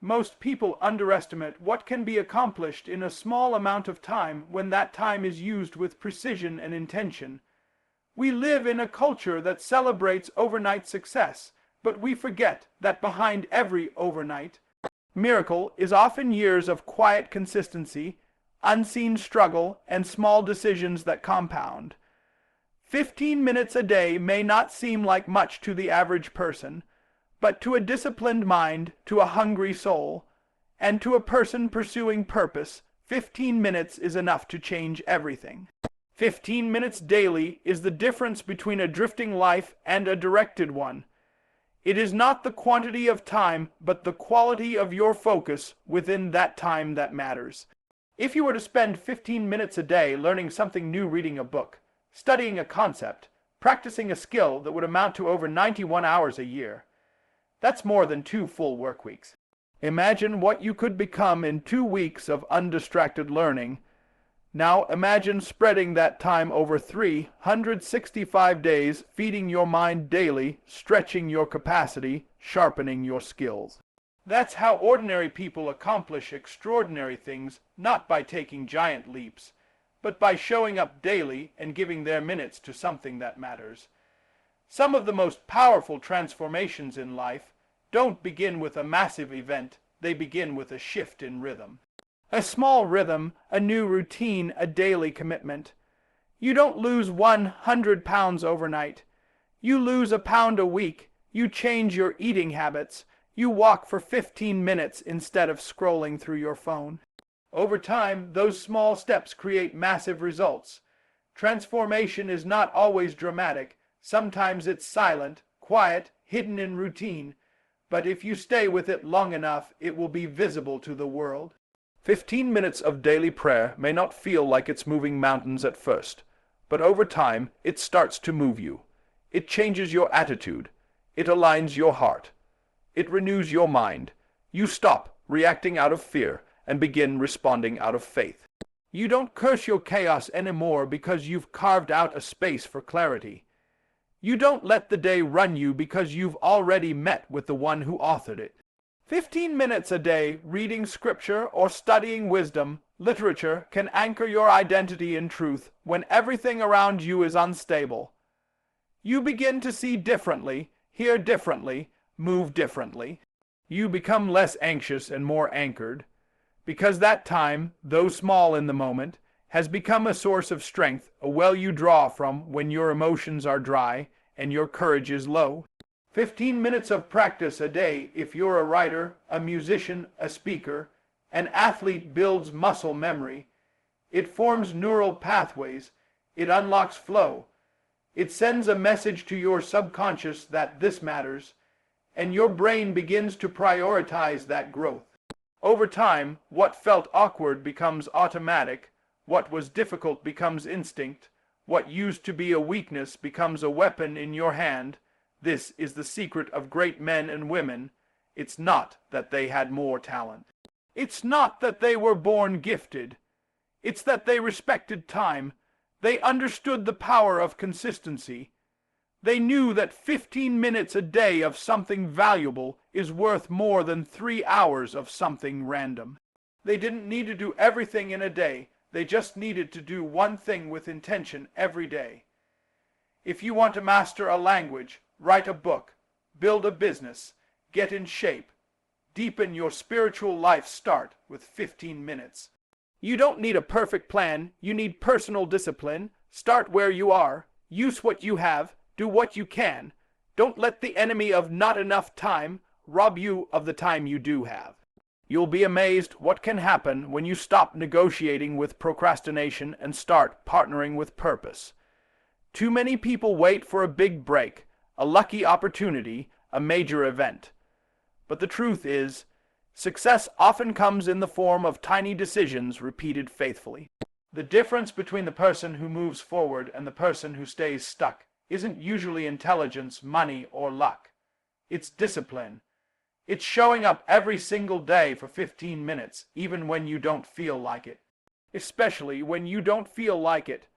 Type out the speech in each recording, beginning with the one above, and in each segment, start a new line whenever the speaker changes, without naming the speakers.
Most people underestimate what can be accomplished in a small amount of time when that time is used with precision and intention. We live in a culture that celebrates overnight success, but we forget that behind every overnight miracle is often years of quiet consistency, unseen struggle, and small decisions that compound. 15 minutes a day may not seem like much to the average person, but to a disciplined mind, to a hungry soul, and to a person pursuing purpose, 15 minutes is enough to change everything. 15 minutes daily is the difference between a drifting life and a directed one. It is not the quantity of time, but the quality of your focus within that time that matters. If you were to spend 15 minutes a day learning something new, reading a book, studying a concept, practicing a skill that would amount to over 91 hours a year, that's more than 2 full work weeks. Imagine what you could become in 2 weeks of undistracted learning. Now imagine spreading that time over 365 days, feeding your mind daily, stretching your capacity, sharpening your skills. That's how ordinary people accomplish extraordinary things, not by taking giant leaps, but by showing up daily and giving their minutes to something that matters. Some of the most powerful transformations in life don't begin with a massive event, they begin with a shift in rhythm. A small rhythm, a new routine, a daily commitment. You don't lose 100 pounds overnight. You lose a pound a week. You change your eating habits. You walk for 15 minutes instead of scrolling through your phone. Over time, those small steps create massive results. Transformation is not always dramatic. Sometimes it's silent, quiet, hidden in routine. But if you stay with it long enough, it will be visible to the world. 15 minutes of daily prayer may not feel like it's moving mountains at first, but over time it starts to move you. It changes your attitude. It aligns your heart. It renews your mind. You stop reacting out of fear and begin responding out of faith. You don't curse your chaos anymore because you've carved out a space for clarity. You don't let the day run you because you've already met with the one who authored it. 15 minutes a day reading scripture or studying wisdom, literature can anchor your identity in truth when everything around you is unstable. You begin to see differently, hear differently, move differently. You become less anxious and more anchored, because that time, though small in the moment, has become a source of strength, a well you draw from when your emotions are dry and your courage is low. 15 minutes of practice a day if you're a writer, a musician, a speaker. An athlete builds muscle memory. It forms neural pathways. It unlocks flow. It sends a message to your subconscious that this matters, and your brain begins to prioritize that growth. Over time, what felt awkward becomes automatic. What was difficult becomes instinct. What used to be a weakness becomes a weapon in your hand. This is the secret of great men and women. It's not that they had more talent. It's not that they were born gifted. It's that they respected time. They understood the power of consistency. They knew that 15 minutes a day of something valuable is worth more than 3 hours of something random. They didn't need to do everything in a day. They just needed to do one thing with intention every day. If you want to master a language, write a book, build a business, get in shape, deepen your spiritual life, start with 15 minutes. You don't need a perfect plan, you need personal discipline. Start where you are, use what you have, do what you can. Don't let the enemy of not enough time rob you of the time you do have. You'll be amazed what can happen when you stop negotiating with procrastination and start partnering with purpose. Too many people wait for a big break, a lucky opportunity, a major event. But the truth is, success often comes in the form of tiny decisions repeated faithfully. The difference between the person who moves forward and the person who stays stuck isn't usually intelligence, money, or luck. It's discipline. It's showing up every single day for 15 minutes, even when you don't feel like it. Especially when you don't feel like it.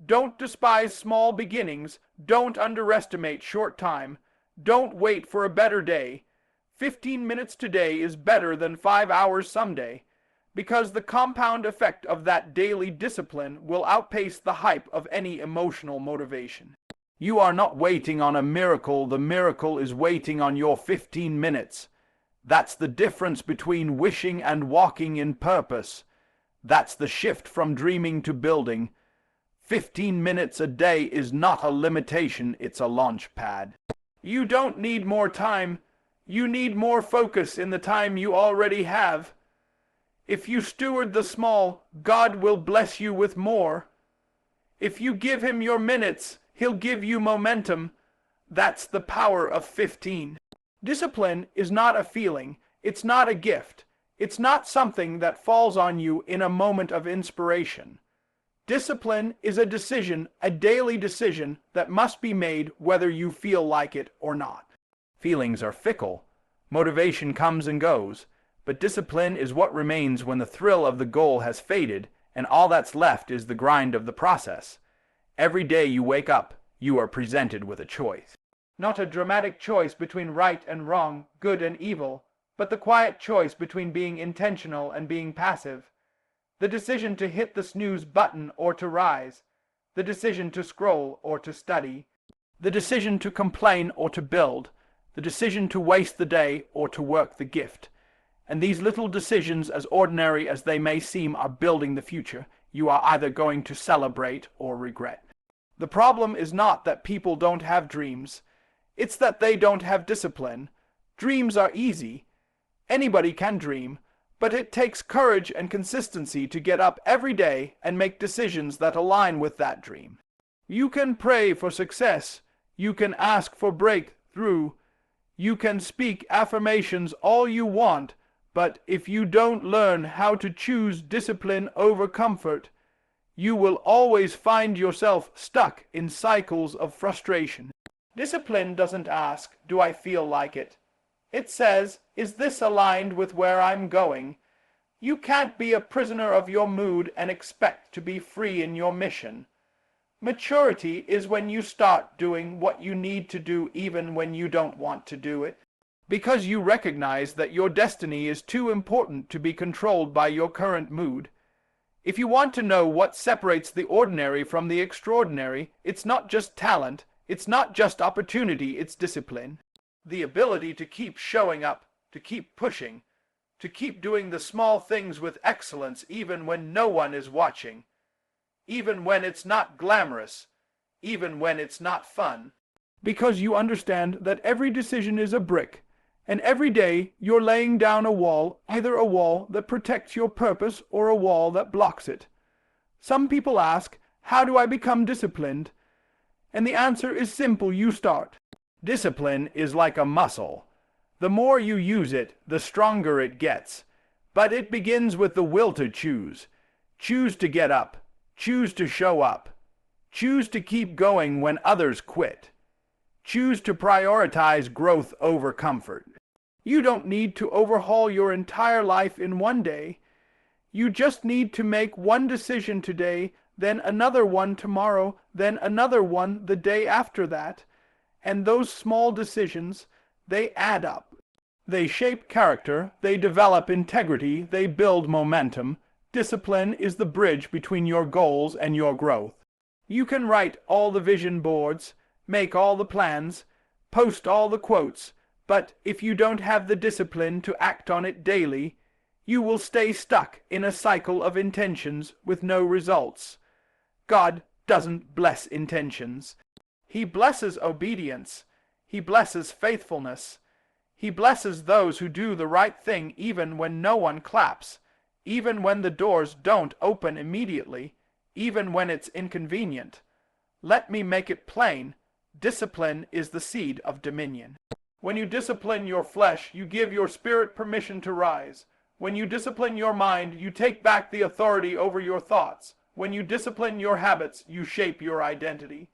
Don't despise small beginnings. Don't underestimate short time. Don't wait for a better day. 15 minutes today is better than 5 hours someday, because the compound effect of that daily discipline will outpace the hype of any emotional motivation. You are not waiting on a miracle, the miracle is waiting on your 15 minutes. That's the difference between wishing and walking in purpose. That's the shift from dreaming to building. 15 minutes a day is not a limitation, it's a launch pad. You don't need more time. You need more focus in the time you already have. If you steward the small, God will bless you with more. If you give him your minutes, he'll give you momentum. That's the power of 15. Discipline is not a feeling. It's not a gift. It's not something that falls on you in a moment of inspiration. Discipline is a decision, a daily decision that must be made whether you feel like it or not. Feelings are fickle. Motivation comes and goes. But discipline is what remains when the thrill of the goal has faded and all that's left is the grind of the process. Every day you wake up, you are presented with a choice. Not a dramatic choice between right and wrong, good and evil, but the quiet choice between being intentional and being passive. The decision to hit the snooze button or to rise. The decision to scroll or to study. The decision to complain or to build. The decision to waste the day or to work the gift. And these little decisions, as ordinary as they may seem, are building the future you are either going to celebrate or regret. The problem is not that people don't have dreams. It's that they don't have discipline. Dreams are easy. Anybody can dream, but it takes courage and consistency to get up every day and make decisions that align with that dream. You can pray for success. You can ask for breakthrough. You can speak affirmations all you want, but if you don't learn how to choose discipline over comfort, you will always find yourself stuck in cycles of frustration. Discipline doesn't ask, "Do I feel like it?" It says, "Is this aligned with where I'm going?" You can't be a prisoner of your mood and expect to be free in your mission. Maturity is when you start doing what you need to do even when you don't want to do it, because you recognize that your destiny is too important to be controlled by your current mood. If you want to know what separates the ordinary from the extraordinary, it's not just talent, it's not just opportunity, it's discipline. The ability to keep showing up, to keep pushing, to keep doing the small things with excellence even when no one is watching, even when it's not glamorous, even when it's not fun. Because you understand that every decision is a brick, and every day you're laying down a wall, either a wall that protects your purpose or a wall that blocks it. Some people ask, "How do I become disciplined?" And the answer is simple: you start. Discipline is like a muscle. The more you use it, the stronger it gets. But it begins with the will to choose. Choose to get up. Choose to show up. Choose to keep going when others quit. Choose to prioritize growth over comfort. You don't need to overhaul your entire life in one day. You just need to make one decision today, then another one tomorrow, then another one the day after that. And those small decisions, they add up. They shape character, they develop integrity, they build momentum. Discipline is the bridge between your goals and your growth. You can write all the vision boards, make all the plans, post all the quotes, but if you don't have the discipline to act on it daily, you will stay stuck in a cycle of intentions with no results. God doesn't bless intentions. He blesses obedience. He blesses faithfulness. He blesses those who do the right thing even when no one claps, even when the doors don't open immediately, even when it's inconvenient. Let me make it plain. Discipline is the seed of dominion. When you discipline your flesh, you give your spirit permission to rise. When you discipline your mind, you take back the authority over your thoughts. When you discipline your habits, you shape your identity.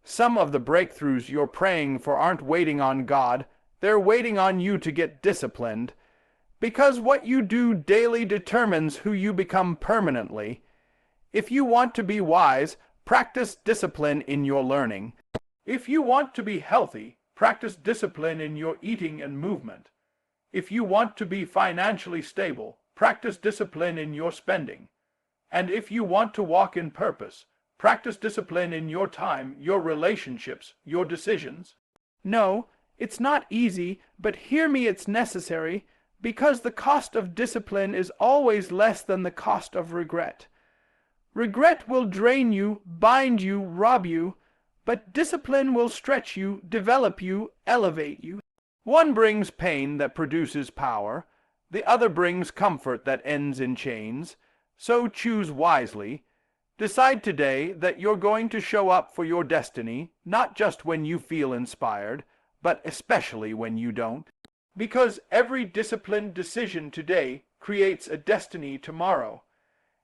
Some of the breakthroughs you're praying for aren't waiting on God. They're waiting on you to get disciplined. Because what you do daily determines who you become permanently. If you want to be wise, practice discipline in your learning. If you want to be healthy, practice discipline in your eating and movement. If you want to be financially stable, practice discipline in your spending. And if you want to walk in purpose, practice discipline in your time, your relationships, your decisions. No, it's not easy, but hear me, it's necessary, because the cost of discipline is always less than the cost of regret. Regret will drain you, bind you, rob you, but discipline will stretch you, develop you, elevate you. One brings pain that produces power, the other brings comfort that ends in chains. So choose wisely. Decide today that you're going to show up for your destiny, not just when you feel inspired, but especially when you don't. Because every disciplined decision today creates a destiny tomorrow.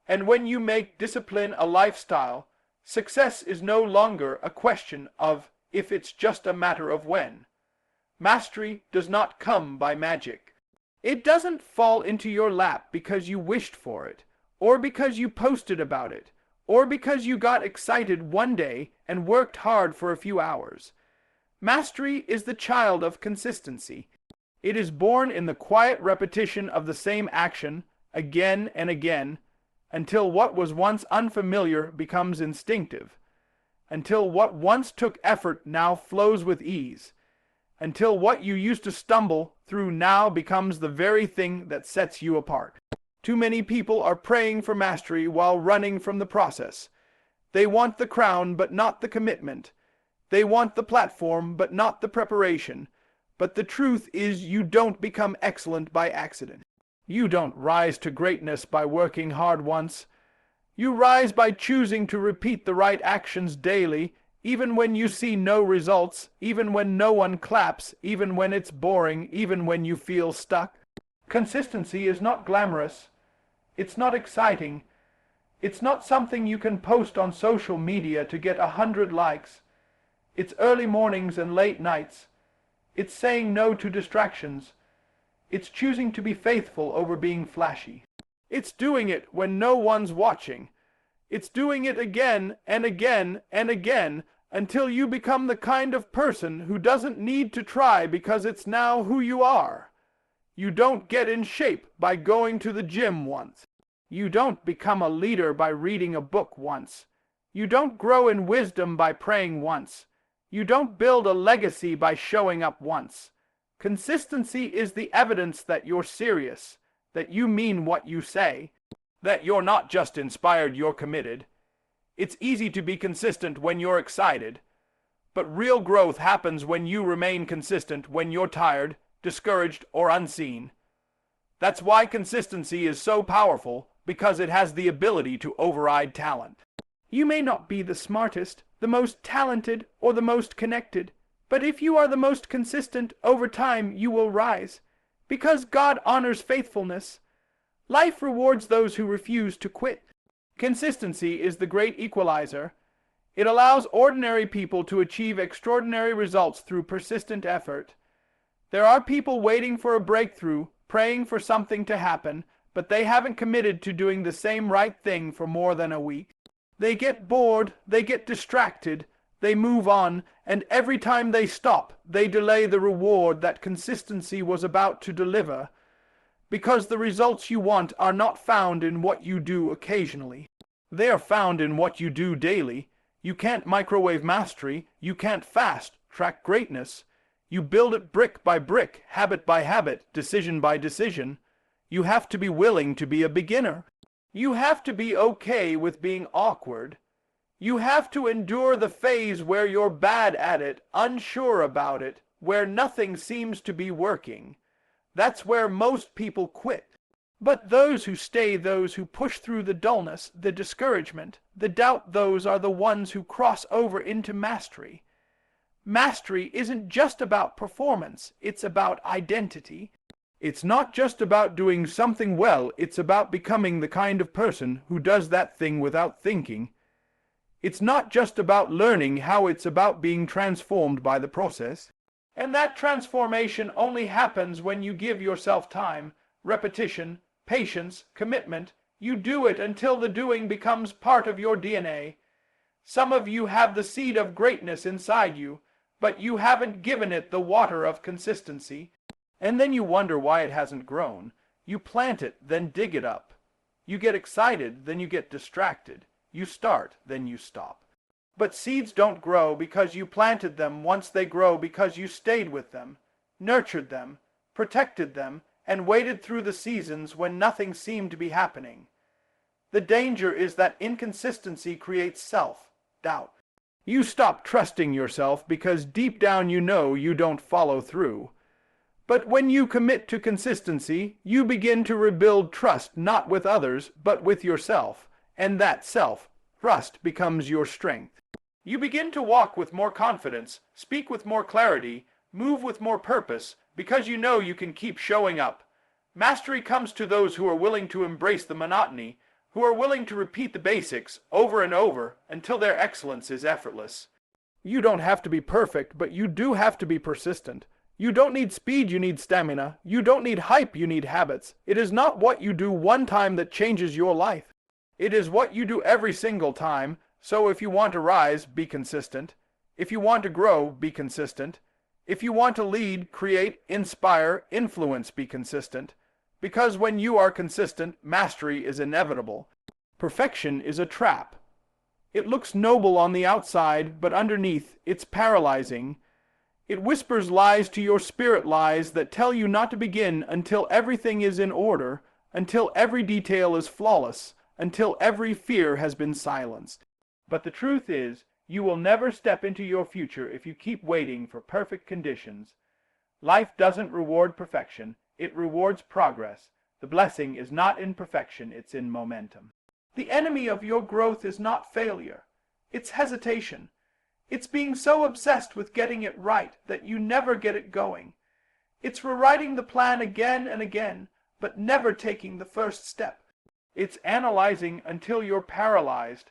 And when you make discipline a lifestyle, success is no longer a question of if, it's just a matter of when. Mastery does not come by magic. It doesn't fall into your lap because you wished for it, or because you posted about it, or because you got excited one day and worked hard for a few hours. Mastery is the child of consistency. It is born in the quiet repetition of the same action again and again, until what was once unfamiliar becomes instinctive, until what once took effort now flows with ease, until what you used to stumble through now becomes the very thing that sets you apart. Too many people are praying for mastery while running from the process. They want the crown but not the commitment. They want the platform but not the preparation. But the truth is, you don't become excellent by accident. You don't rise to greatness by working hard once. You rise by choosing to repeat the right actions daily, even when you see no results, even when no one claps, even when it's boring, even when you feel stuck. Consistency is not glamorous. It's not exciting. It's not something you can post on social media to get 100 likes. It's early mornings and late nights. It's saying no to distractions. It's choosing to be faithful over being flashy. It's doing it when no one's watching. It's doing it again and again and again until you become the kind of person who doesn't need to try because it's now who you are. You don't get in shape by going to the gym once. You don't become a leader by reading a book once. You don't grow in wisdom by praying once. You don't build a legacy by showing up once. Consistency is the evidence that you're serious, that you mean what you say, that you're not just inspired, you're committed. It's easy to be consistent when you're excited, but real growth happens when you remain consistent when you're tired, discouraged, or unseen. That's why consistency is so powerful, because it has the ability to override talent. You may not be the smartest, the most talented, or the most connected, but if you are the most consistent, over time you will rise, because God honors faithfulness. Life rewards those who refuse to quit. Consistency is the great equalizer. It allows ordinary people to achieve extraordinary results through persistent effort. There are people waiting for a breakthrough, praying for something to happen, but they haven't committed to doing the same right thing for more than a week. They get bored, they get distracted, they move on, and every time they stop, they delay the reward that consistency was about to deliver, because the results you want are not found in what you do occasionally. They are found in what you do daily. You can't microwave mastery, you can't fast track greatness. You build it brick by brick, habit by habit, decision by decision. You have to be willing to be a beginner. You have to be okay with being awkward. You have to endure the phase where you're bad at it, unsure about it, where nothing seems to be working. That's where most people quit. But those who stay, those who push through the dullness, the discouragement, the doubt, those are the ones who cross over into mastery. Mastery isn't just about performance, it's about identity. It's not just about doing something well, it's about becoming the kind of person who does that thing without thinking. It's not just about learning how, it's about being transformed by the process. And that transformation only happens when you give yourself time, repetition, patience, commitment. You do it until the doing becomes part of your DNA. Some of you have the seed of greatness inside you, but you haven't given it the water of consistency. And then you wonder why it hasn't grown. You plant it, then dig it up. You get excited, then you get distracted. You start, then you stop. But seeds don't grow because you planted them. Once they grow because you stayed with them, nurtured them, protected them, and waited through the seasons when nothing seemed to be happening. The danger is that inconsistency creates self-doubt. You stop trusting yourself because deep down you know you don't follow through. But when you commit to consistency, you begin to rebuild trust not with others, but with yourself, and that self-trust becomes your strength. You begin to walk with more confidence, speak with more clarity, move with more purpose, because you know you can keep showing up. Mastery comes to those who are willing to embrace the monotony, who are willing to repeat the basics over and over until their excellence is effortless. You don't have to be perfect, but you do have to be persistent. You don't need speed, you need stamina. You don't need hype, you need habits. It is not what you do one time that changes your life. It is what you do every single time. So if you want to rise, be consistent. If you want to grow, be consistent. If you want to lead, create, inspire, influence, be consistent. Because when you are consistent, mastery is inevitable. Perfection is a trap. It looks noble on the outside, but underneath, it's paralyzing. It whispers lies to your spirit, lies that tell you not to begin until everything is in order, until every detail is flawless, until every fear has been silenced. But the truth is, you will never step into your future if you keep waiting for perfect conditions. Life doesn't reward perfection, it rewards progress. The blessing is not in perfection, it's in momentum. The enemy of your growth is not failure, it's hesitation. It's being so obsessed with getting it right that you never get it going. It's rewriting the plan again and again, but never taking the first step. It's analyzing until you're paralyzed.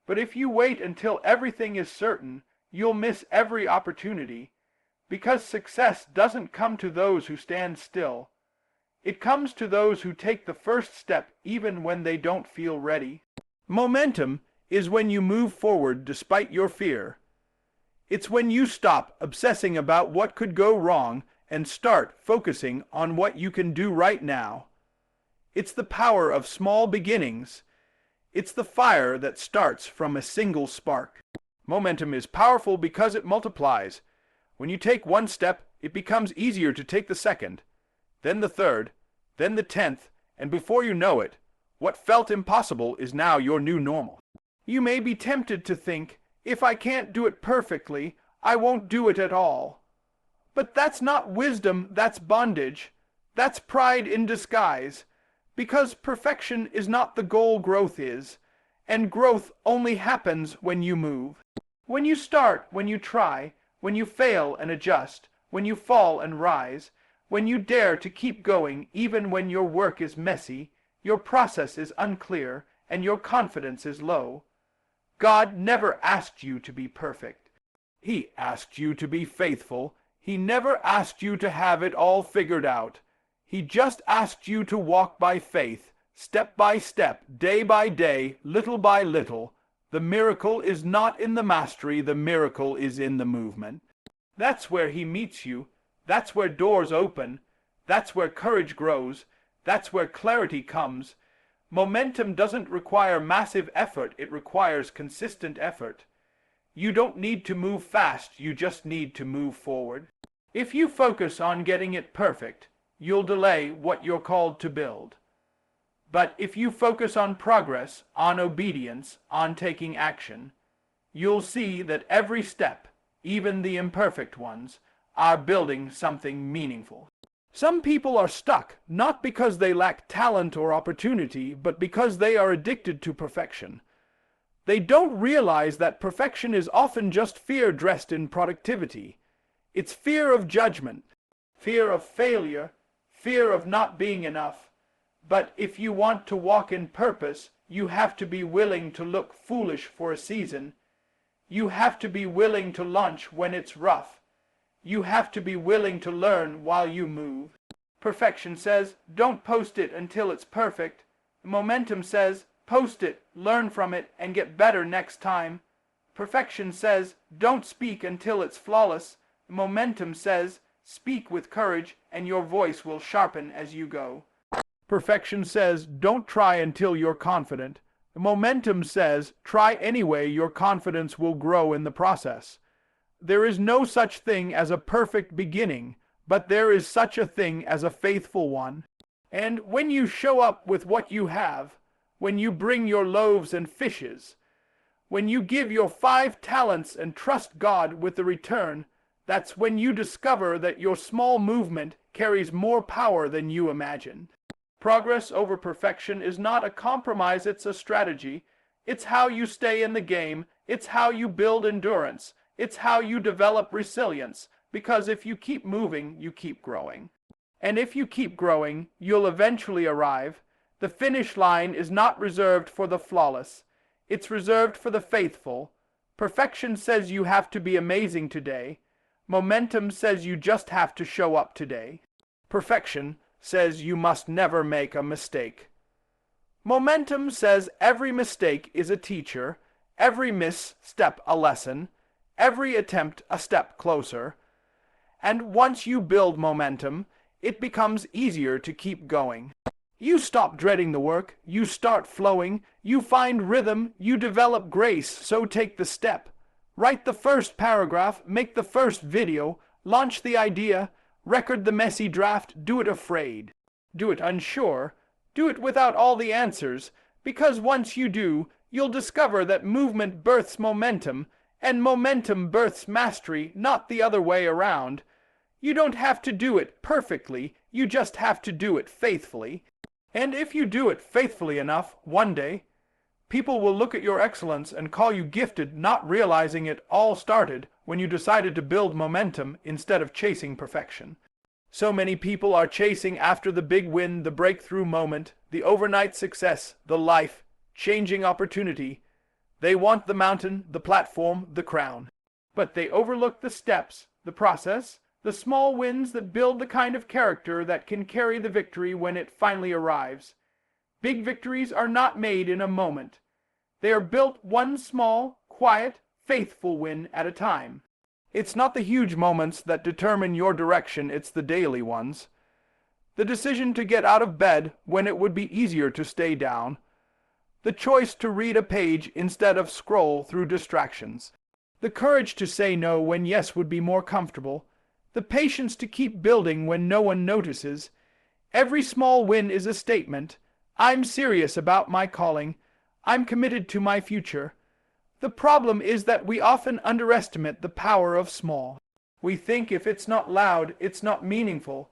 But if you wait until everything is certain, you'll miss every opportunity. Because success doesn't come to those who stand still. It comes to those who take the first step even when they don't feel ready. Momentum is when you move forward despite your fear. It's when you stop obsessing about what could go wrong and start focusing on what you can do right now. It's the power of small beginnings. It's the fire that starts from a single spark. Momentum is powerful because it multiplies. When you take one step, it becomes easier to take the second, then the third, then the 10th, and before you know it, what felt impossible is now your new normal. You may be tempted to think, if I can't do it perfectly, I won't do it at all. But that's not wisdom, that's bondage. That's pride in disguise. Because perfection is not the goal, growth is. And growth only happens when you move. When you start, when you try, when you fail and adjust, when you fall and rise, when you dare to keep going even when your work is messy, your process is unclear, and your confidence is low. God never asked you to be perfect. He asked you to be faithful. He never asked you to have it all figured out. He just asked you to walk by faith, step by step, day by day, little by little. The miracle is not in the mastery, the miracle is in the movement. That's where he meets you. That's where doors open. That's where courage grows. That's where clarity comes. Momentum doesn't require massive effort, it requires consistent effort. You don't need to move fast, you just need to move forward. If you focus on getting it perfect, you'll delay what you're called to build. But if you focus on progress, on obedience, on taking action, you'll see that every step, even the imperfect ones, are building something meaningful. Some people are stuck, not because they lack talent or opportunity, but because they are addicted to perfection. They don't realize that perfection is often just fear dressed in productivity. It's fear of judgment, fear of failure, fear of not being enough. But if you want to walk in purpose, you have to be willing to look foolish for a season. You have to be willing to launch when it's rough. You have to be willing to learn while you move. Perfection says, don't post it until it's perfect. Momentum says, post it, learn from it, and get better next time. Perfection says, don't speak until it's flawless. Momentum says, Speak with courage, and your voice will sharpen as you go. Perfection says, don't try until you're confident. Momentum says, try anyway, your confidence will grow in the process. There is no such thing as a perfect beginning, but there is such a thing as a faithful one. And when you show up with what you have, when you bring your loaves and fishes, when you give your 5 talents and trust God with the return, that's when you discover that your small movement carries more power than you imagined. Progress over perfection is not a compromise, it's a strategy. It's how you stay in the game. It's how you build endurance. It's how you develop resilience. Because if you keep moving, you keep growing. And if you keep growing, you'll eventually arrive. The finish line is not reserved for the flawless. It's reserved for the faithful. Perfection says you have to be amazing today. Momentum says you just have to show up today. Perfection says you must never make a mistake. Momentum says every mistake is a teacher, every misstep a lesson, every attempt a step closer. And once you build momentum, it becomes easier to keep going. You stop dreading the work, you start flowing, you find rhythm, you develop grace, so take the step. Write the first paragraph, make the first video, launch the idea, record the messy draft, do it afraid. Do it unsure. Do it without all the answers, because once you do, you'll discover that movement births momentum, and momentum births mastery, not the other way around. You don't have to do it perfectly, you just have to do it faithfully. And if you do it faithfully enough, one day, people will look at your excellence and call you gifted, not realizing it all started when you decided to build momentum instead of chasing perfection. So many people are chasing after the big win, the breakthrough moment, the overnight success, the life-changing opportunity. They want the mountain, the platform, the crown. But they overlook the steps, the process, the small wins that build the kind of character that can carry the victory when it finally arrives. Big victories are not made in a moment. They are built one small, quiet, faithful win at a time. It's not the huge moments that determine your direction, it's the daily ones. The decision to get out of bed when it would be easier to stay down. The choice to read a page instead of scroll through distractions. The courage to say no when yes would be more comfortable. The patience to keep building when no one notices. Every small win is a statement. I'm serious about my calling. I'm committed to my future. The problem is that we often underestimate the power of small. We think if it's not loud, it's not meaningful.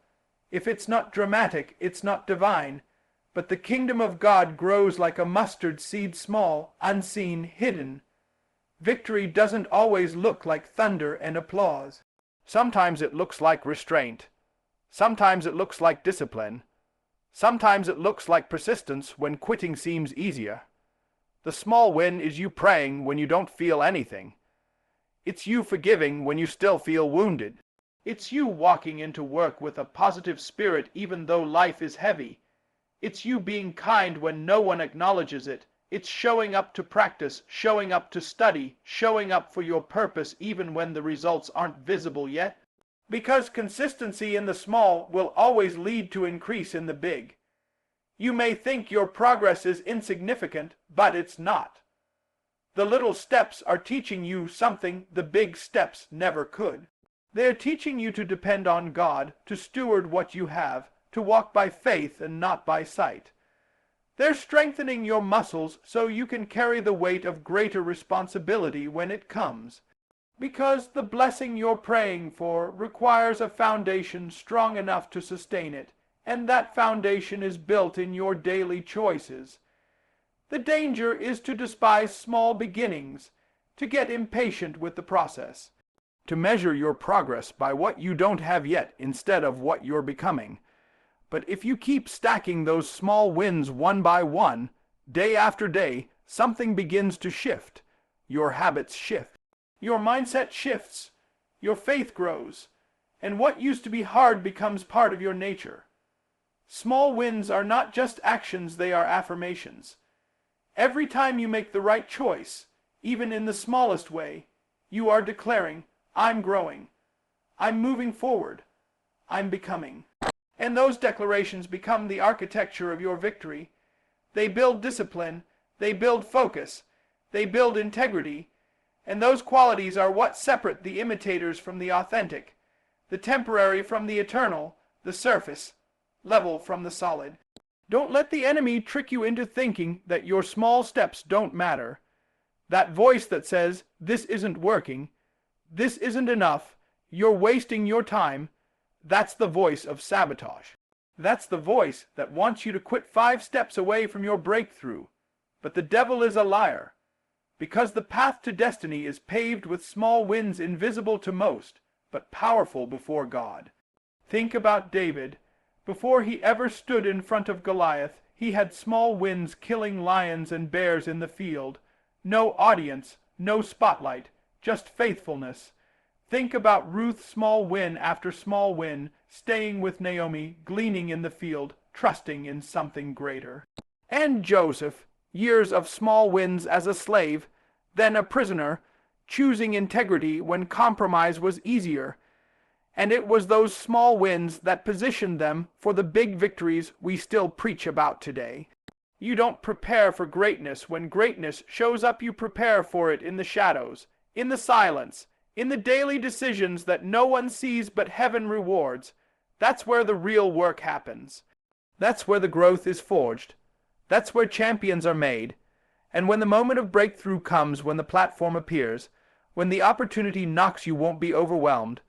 If it's not dramatic, it's not divine. But the kingdom of God grows like a mustard seed, small, unseen, hidden. Victory doesn't always look like thunder and applause. Sometimes it looks like restraint. Sometimes it looks like discipline. Sometimes it looks like persistence when quitting seems easier. The small win is you praying when you don't feel anything. It's you forgiving when you still feel wounded. It's you walking into work with a positive spirit even though life is heavy. It's you being kind when no one acknowledges it. It's showing up to practice, showing up to study, showing up for your purpose even when the results aren't visible yet. Because consistency in the small will always lead to increase in the big. You may think your progress is insignificant, but it's not. The little steps are teaching you something the big steps never could. They are teaching you to depend on God, to steward what you have, to walk by faith and not by sight. They're strengthening your muscles so you can carry the weight of greater responsibility when it comes. Because the blessing you're praying for requires a foundation strong enough to sustain it, and that foundation is built in your daily choices. The danger is to despise small beginnings, to get impatient with the process, to measure your progress by what you don't have yet instead of what you're becoming. But if you keep stacking those small wins one by one, day after day, something begins to shift. Your habits shift. Your mindset shifts. Your faith grows. And what used to be hard becomes part of your nature. Small wins are not just actions, they are affirmations. Every time you make the right choice, even in the smallest way, you are declaring, I'm growing. I'm moving forward. I'm becoming. And those declarations become the architecture of your victory. They build discipline, they build focus, they build integrity, and those qualities are what separate the imitators from the authentic, the temporary from the eternal, the surface level from the solid. Don't let the enemy trick you into thinking that your small steps don't matter. That voice that says, this isn't working, this isn't enough, you're wasting your time, that's the voice of sabotage. That's the voice that wants you to quit 5 steps away from your breakthrough. But the devil is a liar, because the path to destiny is paved with small wins invisible to most, but powerful before God. Think about David. Before he ever stood in front of Goliath, he had small wins killing lions and bears in the field. No audience, no spotlight, just faithfulness. Think about Ruth's small win after small win, staying with Naomi, gleaning in the field, trusting in something greater. And Joseph, years of small wins as a slave, then a prisoner, choosing integrity when compromise was easier. And it was those small wins that positioned them for the big victories we still preach about today. You don't prepare for greatness. When greatness shows up, you prepare for it in the shadows, in the silence, in the daily decisions that no one sees but heaven rewards. That's where the real work happens. That's where the growth is forged. That's where champions are made. And when the moment of breakthrough comes, when the platform appears, when the opportunity knocks, you won't be overwhelmed,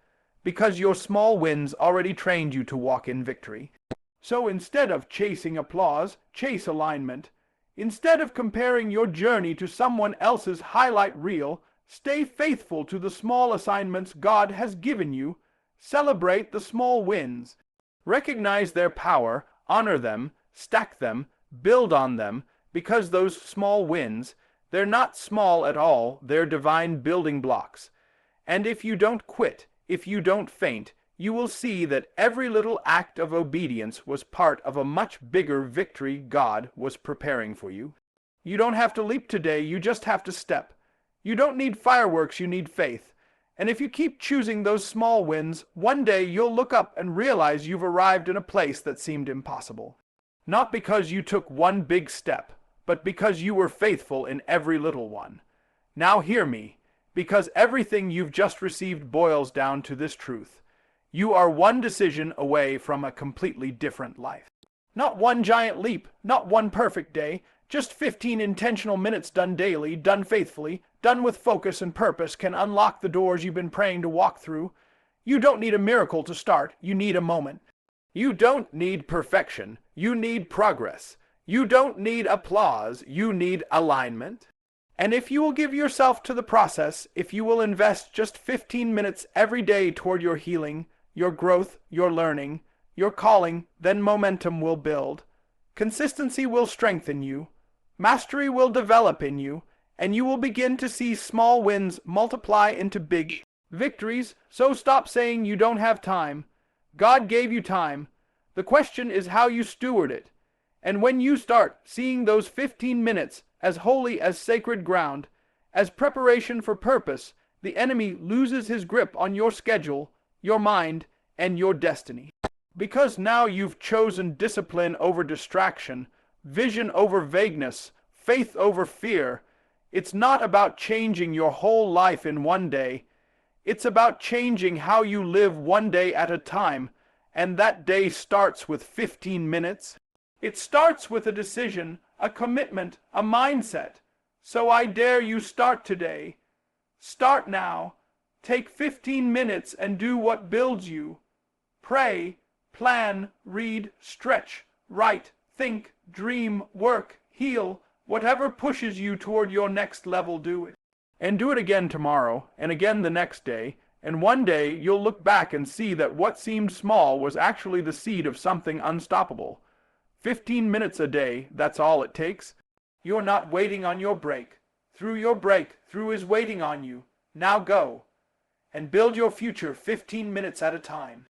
because your small wins already trained you to walk in victory. So instead of chasing applause, chase alignment. Instead of comparing your journey to someone else's highlight reel, stay faithful to the small assignments God has given you. Celebrate the small wins. Recognize their power, honor them, stack them, build on them, because those small wins, they're not small at all, they're divine building blocks. And if you don't quit, if you don't faint, you will see that every little act of obedience was part of a much bigger victory God was preparing for you. You don't have to leap today, you just have to step. You don't need fireworks, you need faith. And if you keep choosing those small wins, one day you'll look up and realize you've arrived in a place that seemed impossible. Not because you took one big step, but because you were faithful in every little one. Now hear me. Because everything you've just received boils down to this truth. You are one decision away from a completely different life. Not one giant leap, not one perfect day, just 15 intentional minutes done daily, done faithfully, done with focus and purpose can unlock the doors you've been praying to walk through. You don't need a miracle to start, you need a moment. You don't need perfection, you need progress. You don't need applause, you need alignment. And if you will give yourself to the process, if you will invest just 15 minutes every day toward your healing, your growth, your learning, your calling, then momentum will build. Consistency will strengthen you. Mastery will develop in you, and you will begin to see small wins multiply into big victories. So stop saying you don't have time. God gave you time. The question is how you steward it. And when you start seeing those 15 minutes as holy as sacred ground, as preparation for purpose, the enemy loses his grip on your schedule, your mind, and your destiny. Because now you've chosen discipline over distraction, vision over vagueness, faith over fear. It's not about changing your whole life in one day. It's about changing how you live one day at a time, and that day starts with 15 minutes. It starts with a decision, a commitment, a mindset. So I dare you start today. Start now. Take 15 minutes and do what builds you. Pray, plan, read, stretch, write, think, dream, work, heal. Whatever pushes you toward your next level, do it. And do it again tomorrow, and again the next day, and one day you'll look back and see that what seemed small was actually the seed of something unstoppable. 15 minutes a day, that's all it takes. You're not waiting on your break. Your breakthrough is waiting on you. Now go. And build your future 15 minutes at a time.